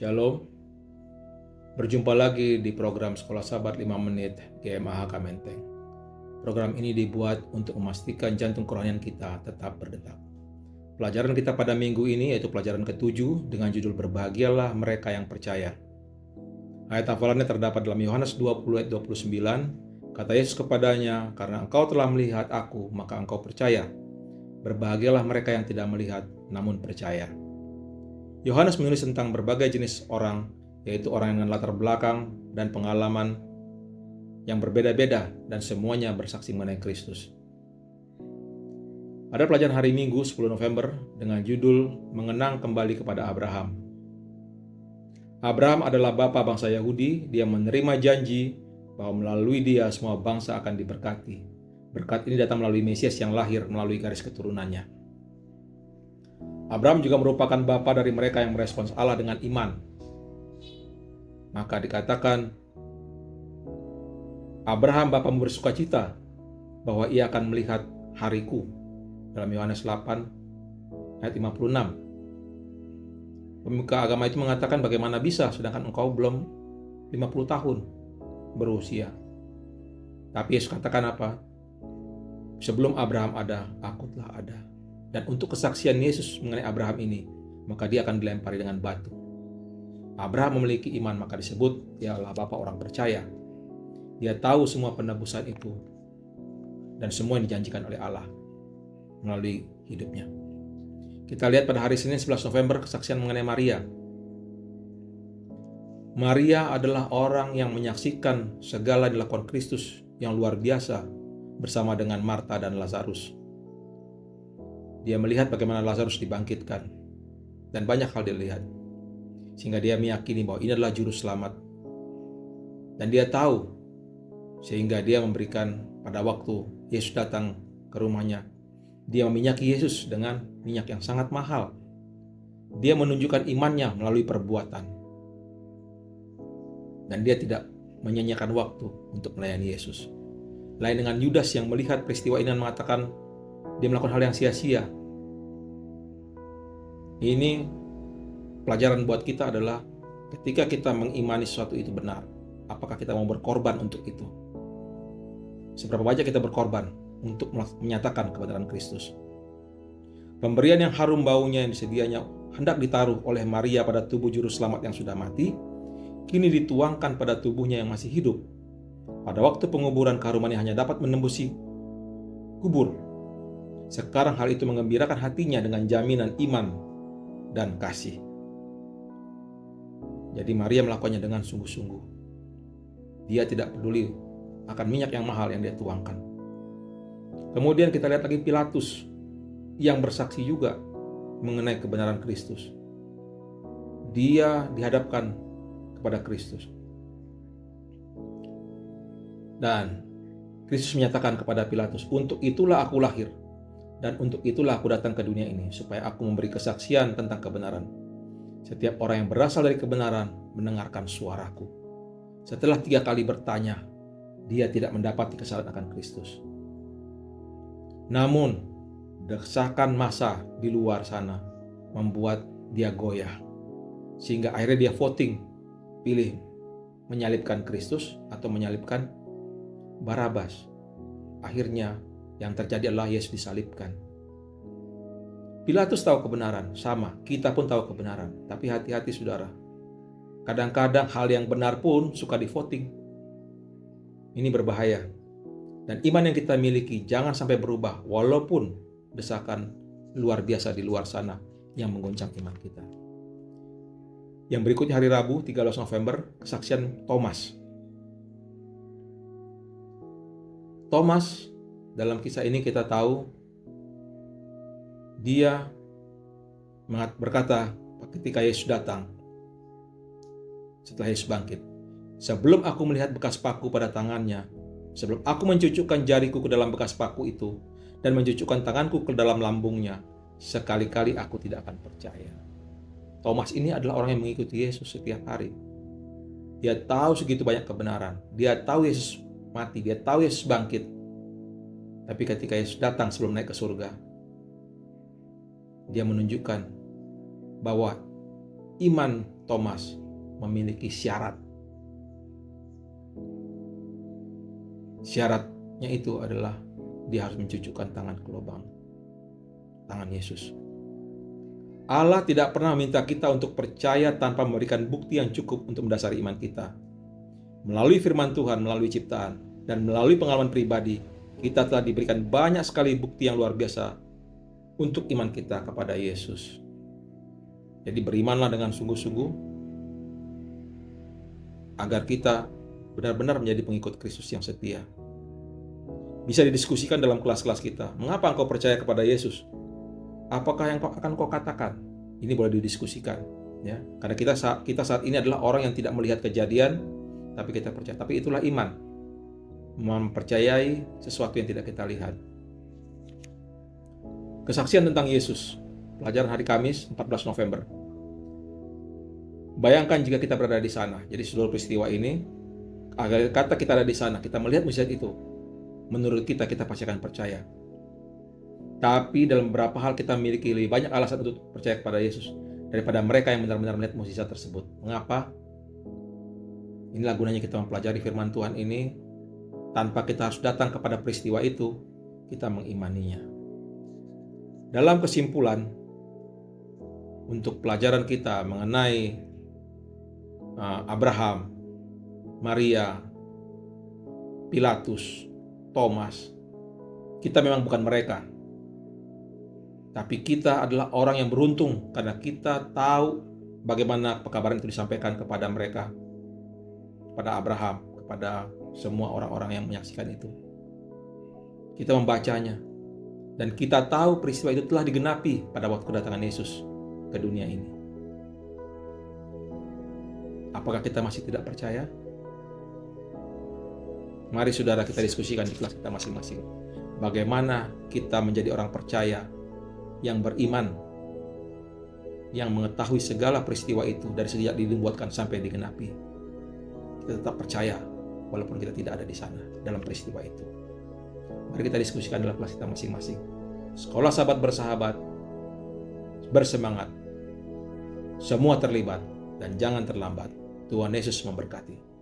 Shalom, berjumpa lagi di program Sekolah Sahabat 5 Menit GMAH Menteng. Program ini dibuat untuk memastikan jantung kerohanian kita tetap berdetak. Pelajaran kita pada minggu ini yaitu pelajaran ke-7 dengan judul Berbahagialah Mereka Yang Percaya. Ayat hafalannya terdapat dalam Yohanes 20 ayat 29. Kata Yesus kepadanya, "Karena engkau telah melihat aku, maka engkau percaya. Berbahagialah mereka yang tidak melihat, namun percaya." Yohanes menulis tentang berbagai jenis orang, yaitu orang dengan latar belakang dan pengalaman yang berbeda-beda dan semuanya bersaksi mengenai Kristus. Ada pelajaran hari Minggu 10 November dengan judul Mengenang Kembali kepada Abraham. Abraham adalah bapa bangsa Yahudi. Dia menerima janji bahwa melalui dia semua bangsa akan diberkati. Berkat ini datang melalui Mesias yang lahir melalui garis keturunannya. Abraham juga merupakan bapa dari mereka yang merespons Allah dengan iman. Maka dikatakan, Abraham bapamu bersukacita bahwa ia akan melihat hariku. Dalam Yohanes 8 ayat 56. Pemuka agama itu mengatakan, bagaimana bisa sedangkan engkau belum 50 tahun berusia. Tapi Yesus katakan apa? Sebelum Abraham ada, aku telah ada. Dan untuk kesaksian Yesus mengenai Abraham ini, maka dia akan dilempari dengan batu. Abraham memiliki iman, maka disebut dia adalah bapa orang percaya. Dia tahu semua penebusan itu dan semua yang dijanjikan oleh Allah melalui hidupnya. Kita lihat pada hari Senin 11 November kesaksian mengenai Maria. Maria adalah orang yang menyaksikan segala dilakukan Kristus yang luar biasa bersama dengan Marta dan Lazarus. Dia melihat bagaimana Lazarus dibangkitkan dan banyak hal dia lihat. Sehingga dia meyakini bahwa ini adalah juru selamat. Dan dia tahu, sehingga dia memberikan pada waktu Yesus datang ke rumahnya, dia meminyaki Yesus dengan minyak yang sangat mahal. Dia menunjukkan imannya melalui perbuatan. Dan dia tidak menyanyiakan waktu untuk melayani Yesus. Lain dengan Yudas yang melihat peristiwa ini dan mengatakan dia melakukan hal yang sia-sia. Ini pelajaran buat kita adalah ketika kita mengimani sesuatu itu benar, apakah kita mau berkorban untuk itu? Seberapa banyak kita berkorban untuk menyatakan kebenaran Kristus? Pemberian yang harum baunya yang disedianya hendak ditaruh oleh Maria pada tubuh juru selamat yang sudah mati, kini dituangkan pada tubuhnya yang masih hidup. Pada waktu penguburan keharumannya hanya dapat menembusi kubur. Sekarang hal itu mengembirakan hatinya dengan jaminan iman dan kasih. Jadi Maria melakukannya dengan sungguh-sungguh. Dia tidak peduli akan minyak yang mahal yang dia tuangkan. Kemudian kita lihat lagi Pilatus yang bersaksi juga mengenai kebenaran Kristus. Dia dihadapkan kepada Kristus. Dan Kristus menyatakan kepada Pilatus, untuk itulah aku lahir. Dan untuk itulah aku datang ke dunia ini, supaya aku memberi kesaksian tentang kebenaran. Setiap orang yang berasal dari kebenaran mendengarkan suaraku. Setelah 3 kali bertanya, dia tidak mendapati kesalahan akan Kristus. Namun, desakan massa di luar sana membuat dia goyah. Sehingga akhirnya dia voting, pilih menyalibkan Kristus atau menyalibkan Barabas. Akhirnya yang terjadi adalah Yesus disalibkan. Pilatus tahu kebenaran, sama, kita pun tahu kebenaran. Tapi hati-hati saudara, kadang-kadang hal yang benar pun suka di-voting. Ini berbahaya. Dan iman yang kita miliki jangan sampai berubah walaupun desakan luar biasa di luar sana yang menggoncang iman kita. Yang berikutnya hari Rabu 13 November, kesaksian Thomas. Thomas, dalam kisah ini kita tahu dia berkata ketika Yesus datang setelah Yesus bangkit, sebelum aku melihat bekas paku pada tangannya, sebelum aku mencucukkan jariku ke dalam bekas paku itu dan mencucukkan tanganku ke dalam lambungnya, sekali-kali aku tidak akan percaya. Thomas ini adalah orang yang mengikuti Yesus setiap hari. Dia tahu segitu banyak kebenaran. Dia tahu Yesus mati, dia tahu Yesus bangkit. Tapi ketika Yesus datang sebelum naik ke surga, dia menunjukkan bahwa iman Thomas memiliki syarat. Syaratnya itu adalah dia harus mencucukkan tangan ke lubang tangan Yesus. Allah tidak pernah meminta kita untuk percaya tanpa memberikan bukti yang cukup untuk mendasari iman kita. Melalui firman Tuhan, melalui ciptaan, dan melalui pengalaman pribadi, kita telah diberikan banyak sekali bukti yang luar biasa untuk iman kita kepada Yesus. Jadi berimanlah dengan sungguh-sungguh agar kita benar-benar menjadi pengikut Kristus yang setia. Bisa didiskusikan dalam kelas-kelas kita. Mengapa engkau percaya kepada Yesus? Apakah yang akan kau katakan? Ini boleh didiskusikan, ya. Karena kita saat ini adalah orang yang tidak melihat kejadian, tapi kita percaya. Tapi itulah iman, mempercayai sesuatu yang tidak kita lihat. Kesaksian tentang Yesus, pelajaran hari Kamis 14 November. Bayangkan jika kita berada di sana. Jadi seluruh peristiwa ini, agar kata kita ada di sana, kita melihat mujizat itu, menurut kita pasti akan percaya. Tapi dalam beberapa hal kita memiliki lebih banyak alasan untuk percaya kepada Yesus daripada mereka yang benar-benar melihat mukjizat tersebut. Mengapa? Inilah gunanya kita mempelajari firman Tuhan ini. Tanpa kita harus datang kepada peristiwa itu, kita mengimaninya. Dalam kesimpulan, untuk pelajaran kita mengenai Abraham, Maria, Pilatus, Thomas, kita memang bukan mereka. Tapi kita adalah orang yang beruntung karena kita tahu bagaimana pekabaran itu disampaikan kepada mereka, kepada Abraham, kepada semua orang-orang yang menyaksikan itu. Kita membacanya dan kita tahu peristiwa itu telah digenapi pada waktu kedatangan Yesus ke dunia ini. Apakah kita masih tidak percaya? Mari saudara kita diskusikan di kelas kita masing-masing. Bagaimana kita menjadi orang percaya yang beriman, yang mengetahui segala peristiwa itu dari sejak dibuatkan sampai digenapi. Kita tetap percaya walaupun kita tidak ada di sana dalam peristiwa itu. Mari kita diskusikan dalam kelas kita masing-masing. Sekolah Sahabat Bersahabat, bersemangat. Semua terlibat dan jangan terlambat. Tuhan Yesus memberkati.